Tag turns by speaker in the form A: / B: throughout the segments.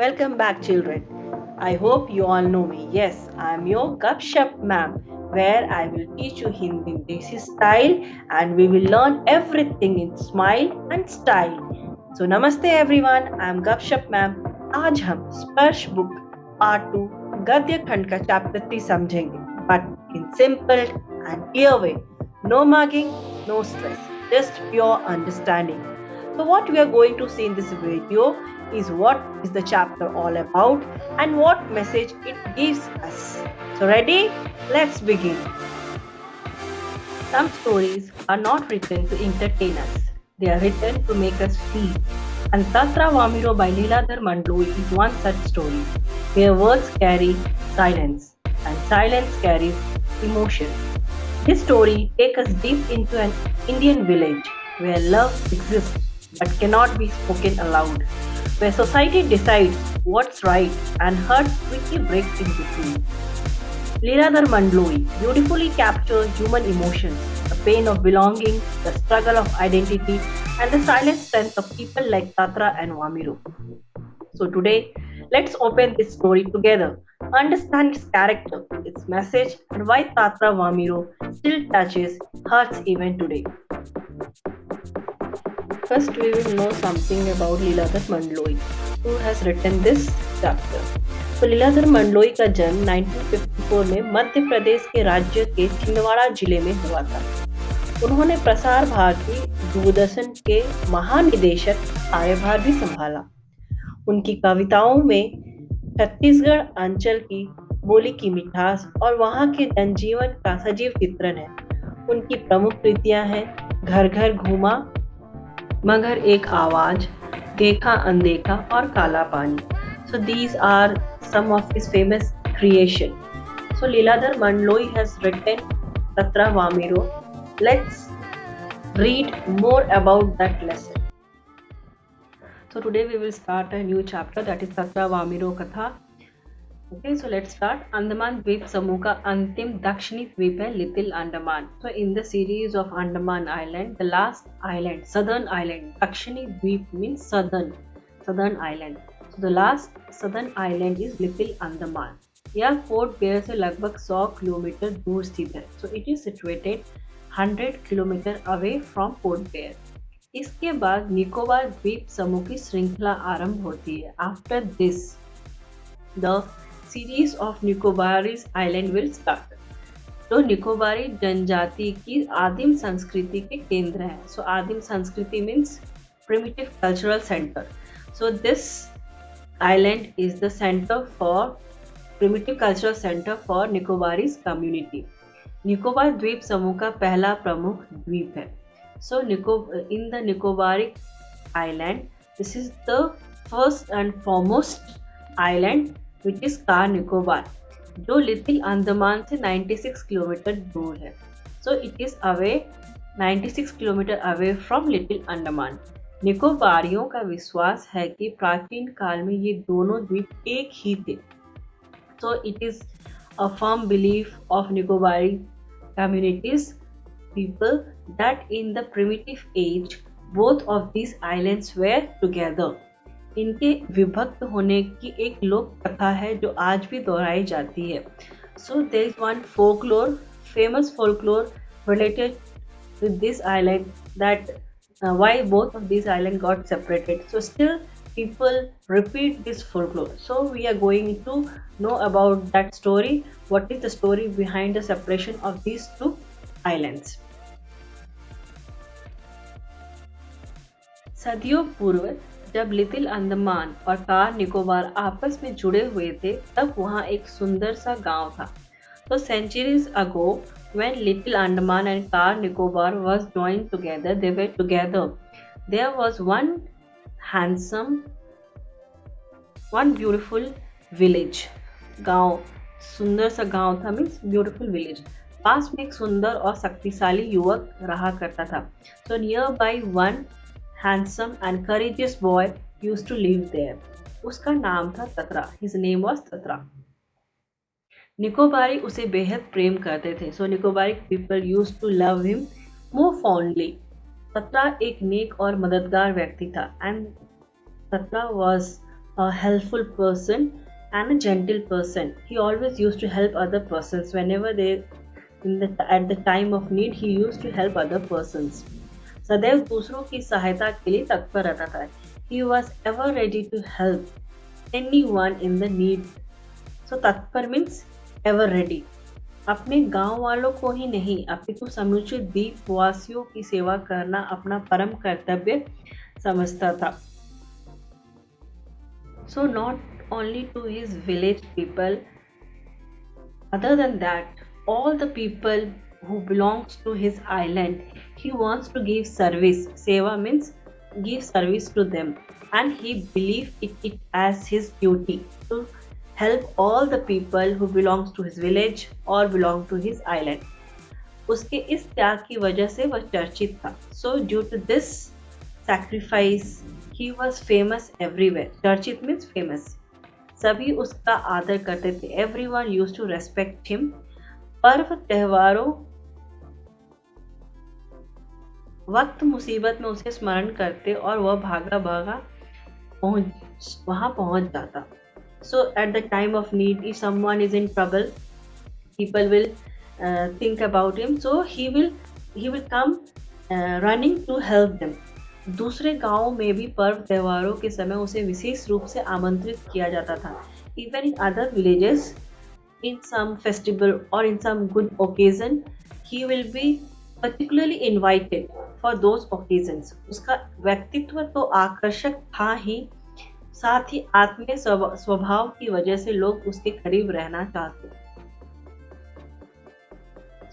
A: Welcome back, children. I hope you all know me. Yes, I am your Gupshup ma'am, where I will teach you Hindi Desi style and we will learn everything in smile and style. So, namaste everyone. I am Gupshup ma'am. आज हम स्पर्श book part 2 गद्य खंड का chapter 3 समझेंगे, but in simple and clear way. No mugging, no stress, just pure understanding. So, what we are going to see in this video is what is the chapter all about and what message it gives us. So, ready? Let's begin. Some stories are not written to entertain us, they are written to make us feel. And Tatra Vamiro by Leeladhar Mandloi is one such story, where words carry silence and silence carries emotion. This story takes us deep into an Indian village where love exists but cannot be spoken aloud, where society decides what's right and hurt quickly breaks in between. Leeladhar Mandloi beautifully captures human emotions, the pain of belonging, the struggle of identity, and the silent strength of people like Tatra and Vamiro. So today, let's open this story together, understand its character, its message, and why Tatra Vamiro still touches hearts even today. First, we will know something about Leeladhar Mandloi, who has written this chapter. तो लीलाधर मंडलोई का जन्म 1954 में मध्य प्रदेश के राज्य के छिंदवाड़ा जिले में हुआ था। उन्होंने प्रसार भारती दूरदर्शन के महानिदेशक कार्यभार भी संभाला। उनकी कविताओं में छत्तीसगढ़ अंचल की बोली की मिठास और वहाँ के जनजीवन का सजीव चित्रण है। उनकी प्रमुख कृतियां हैं घर घर घूमा, मगर एक आवाज, देखा अनदेखा और काला पानी. So these are some of his famous creation. So Leeladhar Mandloi has written Tatra Vamiro. Let's read more about that lesson. So today we will start a new chapter, that is Tatra Vamiro Katha. Okay, so let's start. Andaman द्वीप समूह का अंतिम दक्षिणी द्वीप है little Andaman. So in the series of Andaman Island, the last island, southern island, दक्षिणी द्वीप means southern island. So the last southern island is little Andaman. यह पोर्ट ब्लेयर से लगभग 100 किलोमीटर दूर स्थित है. So it is situated 100 kilometre away from port Blair. इसके बाद निकोबार द्वीप समूह की श्रृंखला आरंभ होती है. After this, the series of Nicobaris Island will start. तो निकोबारी जनजाति की आदिम संस्कृति के केंद्र है. So आदिम संस्कृति means primitive cultural center. So this island is the center for primitive cultural center for Nicobaris community. Nicobar द्वीप समूह का पहला प्रमुख द्वीप है. So in the Nicobaric island, this is the first and foremost island which is car Nicobar, जो little Andaman से 96 kilometre दूर है. So it is away 96 kilometre away from Little Andaman. निकोबारियों का विश्वास है कि प्राचीन काल में ये दोनों द्वीप एक ही थे. So it is a firm belief of Nicobari communities people that in the primitive age both of these islands were together. इनके विभक्त होने की एक लोक कथा है जो आज भी दोहराई जाती है. So there is one folklore, famous folklore related with this island, that why both of these islands got separated. So still people repeat this folklore. So we are going to know about that story. What is the story behind the separation of these two islands? सदियों पूर्व जब little Andaman और car Nicobar आपस में जुड़े हुए थे, तब वहाँ एक सुंदर सा गांव था. तो centuries ago, when Little Andaman and Car Nicobar was joined together, they were together. There was one beautiful village. गांव, सुंदर सा गांव था means beautiful village. पास में एक सुंदर और शक्तिशाली युवक रहा करता था. So nearby one handsome and courageous boy used to live there. उसका नाम था तत्रा. His name was तत्रा. निकोबारी उसे बेहद प्रेम करते थे. So Nicobaric people used to love him more fondly. तत्रा एक नेक और मददगार व्यक्ति था. And तत्रा was a helpful person, and a gentle person. He always used to help other persons whenever they at the time of need. He used to help other persons. सदैव दूसरों की सहायता के लिए तत्पर रहता था. He was ever ready to help anyone in the need. So तत्पर means ever ready. अपने गांव वालों को ही नहीं अपितु समूचे द्वीपवासियों की सेवा करना अपना परम कर्तव्य समझता था. So not only to his village people, other than that, all the people who belongs to his island, he wants to give service. Seva means give service to them, and he believed it as his duty to help all the people who belongs to his village or belong to his island. उसके इस त्याग की वजह से वह चर्चित था. So due to this sacrifice, he was famous everywhere. चर्चित means famous. सभी उसका आदर करते थे. Everyone used to respect him. पर्व त्योहारों वक्त मुसीबत में उसे स्मरण करते और वह भागा भागा वहां पहुंच जाता. So at the time of need, if someone is in trouble, people will think about him. So he will come running to help them. दूसरे गांवों में भी पर्व त्योहारों के समय उसे विशेष रूप से आमंत्रित किया जाता था. Even in other villages, in some festival or in some good occasion, he will be particularly invited for those occasions. उसका व्यक्तित्व तो आकर्षक था ही, साथ ही आत्मीय स्वभाव की वजह से लोग उसके करीब रहना चाहते.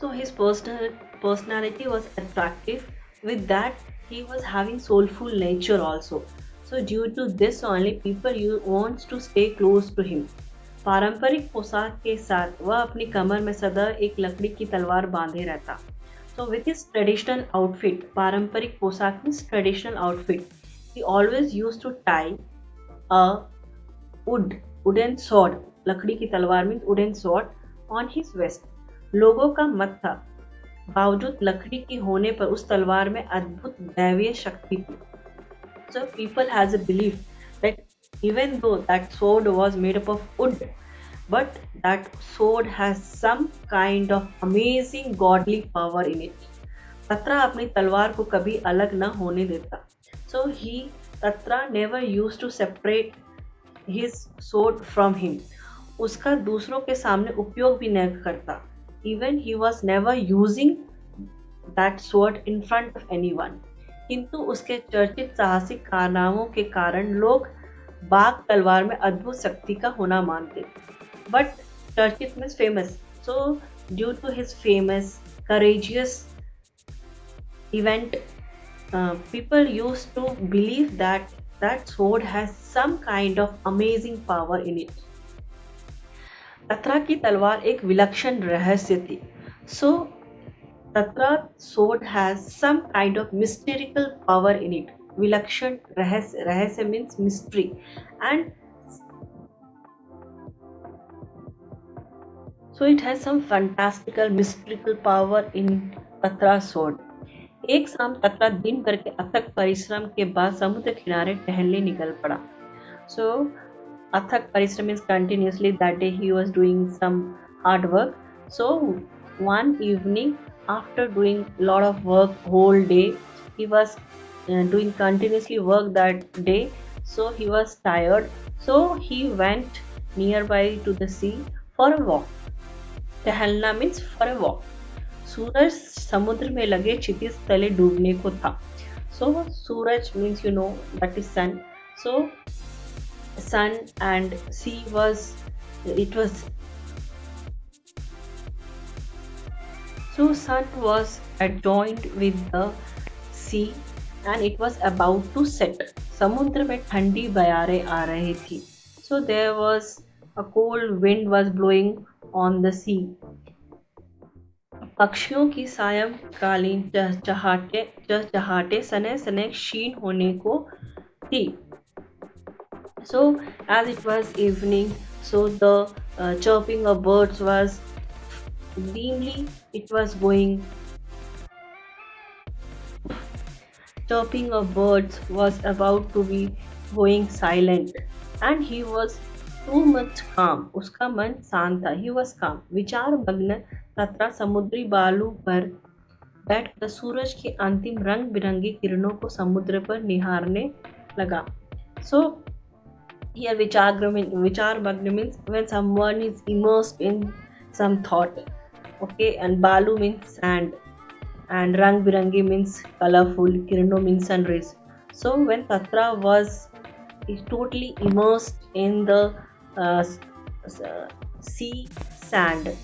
A: So his personality was attractive. With that, he was having soulful nature also. So due to this only, people wants to stay close to him. पारंपरिक पोशाक के साथ वह अपनी कमर में सदा एक लकड़ी की तलवार बांधे रहता. So with his traditional outfit, पारंपरिक पोशाक means traditional outfit, he always used to tie a wooden sword, लकड़ी की तलवार means wooden sword, on his waist. लोगों का मत था, बावजूद लकड़ी की होने पर उस तलवार में अद्भुत दैवीय शक्ति थी. So people has a belief that even though that sword was made up of wood, but that sword has some kind of amazing godly power in it. तत्रा अपनी तलवार को कभी अलग न होने देता. So तत्रा never used to separate his sword from him. उसका दूसरों के सामने उपयोग भी नहीं करता. Even he was never using that sword in front of anyone. किंतु उसके चर्चित साहसिक कारनामों के कारण लोग बाघ तलवार में अद्भुत शक्ति का होना मानते. But चर्चित means famous. So due to his famous, courageous event, people used to believe that that sword has some kind of amazing power in it. तत्रा की तलवार एक विलक्षण रहस्य थी. So तत्रा sword has some kind of mystical power in it. विलक्षण रहस्य means mystery, and so it has some fantastical mystical power in तत्रा sword. एक शाम तत्रा दिन भर के अथक परिश्रम के बाद समुद्र किनारे टहलने निकल पड़ा. So अथक परिश्रम means continuously. That day he was doing some hard work. So one evening, after doing lot of work whole day, he was doing continuously work that day. So he was tired. So he went nearby to the sea for a walk. टहलना means for a walk. सूरज समुद्र में लगे क्षितिज तले डूबने को था. So Suraj means you know that is sun. So sun and sea was so sun was adjoined with the sea and it was about to set. समुद्र में ठंडी बयारें आ रही थी. So there was a cold wind was blowing on the sea. पक्षियों की सायंकालीन चहचहाटे सने सने क्षीण होने को थी. So as it was evening, so the chirping of birds was dimly, it was going. Chirping of birds was about to be going silent, and he was too much calm. उसका मन शांत था. He was calm. विचार मग्न तथा समुद्री बालू पर बैठकर सूरज की अंतिम रंग बिरंगी किरणों को समुद्र पर निहारने लगा. So here vichar magna means when someone is immersed in some thought. Okay, and balu means sand, and rang birangi means colorful, kirano means sun rays. So when Tatra was totally immersed in the uh, sea sand,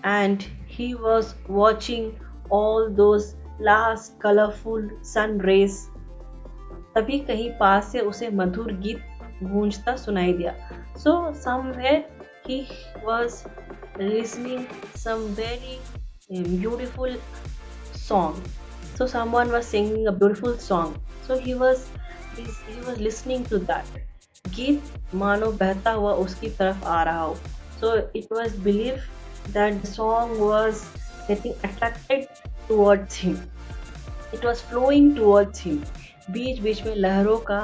A: and he was watching all those last colorful sun rays, तभी कहीं पास से उसे मधुर गीत गूंजता सुनाई दिया. So somewhere he was listening some very beautiful song. So someone was singing a beautiful song. So he was listening to that. गीत मानो बहता हुआ उसकी तरफ आ रहा हो. So it was believed that the song was getting attracted towards him. It was flowing towards him. बीच बीच में लहरों का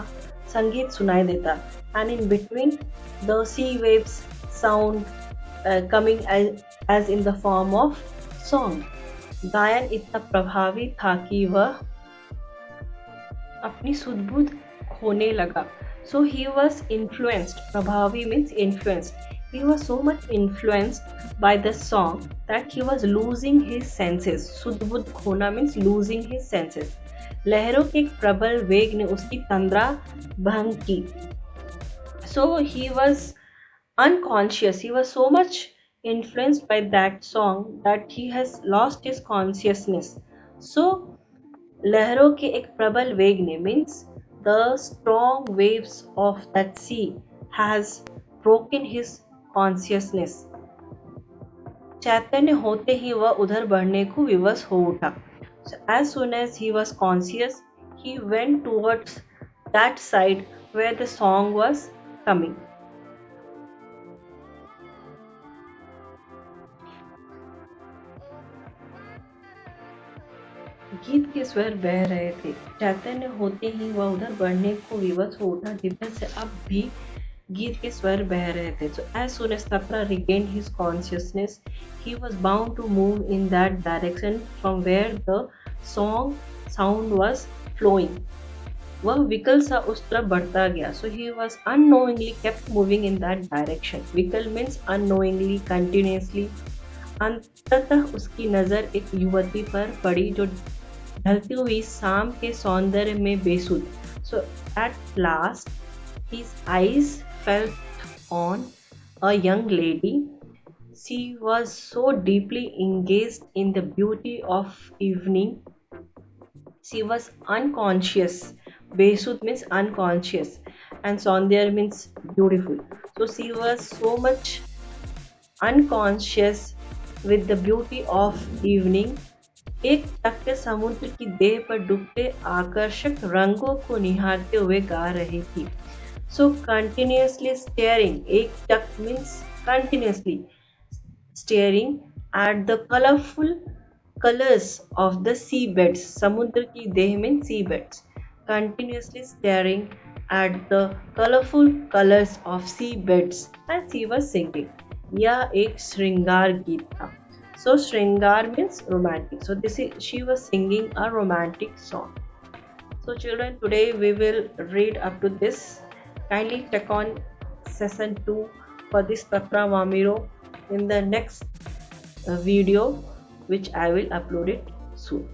A: संगीत सुनाई देता. And in between the sea waves sound coming as in the form of song. गायन इतना प्रभावी था कि वह अपनी सुध-बुध खोने लगा. So he was influenced. प्रभावी means influenced. He was so much influenced by the song that he was losing his senses. सुध-बुध खोना means losing his senses. लहरों के एक प्रबल वेग ने उसकी तंद्रा भंग की. So he was unconscious. He was so much influenced by that song that he has lost his consciousness. So लहरों के एक प्रबल वेग ने means the strong waves of that sea has broken his consciousness. चैतन्य होते ही वह उधर बढ़ने को विवश हो उठा. So as soon as he was conscious, he went towards that side where the song was coming. गीत के स्वर बह रहे थे. चैतन्य होते ही वह उधर बढ़ने को विवश हो उठा जिधर से अब भी गीत के स्वर बह रहे थे. So as soon as Tatra regained his consciousness, he was bound to move in that direction from where the sound was flowing. वह विकल सा उस तरफ बढ़ता गया. So he was unknowingly kept moving in that direction. विकल means unknowingly, continuously. अंततः उसकी नजर एक युवती पर पड़ी जो ढलती हुई शाम के सौंदर्य में बेसुध. So at last his eyes fell on a young lady. She was so deeply engaged in the beauty of evening. She was unconscious. Besud means unconscious and Saundarya means beautiful. So she was so much unconscious with the beauty of evening. एक टक समुद्र की देह पर डूबते आकर्षक रंगों को निहारते हुए गा रही थी. So continuously staring. एक टक means continuously staring at the colorful colors of the seabeds. समुद्र की देह means seabeds. Continuously staring at the colorful colors of seabeds and she was singing. यह एक श्रृंगार गीत था. So Shringar means romantic. So she was singing a romantic song. So children, today we will read up to this. Kindly check on session 2 for this Tatra Mamiro in the next video which I will upload it soon.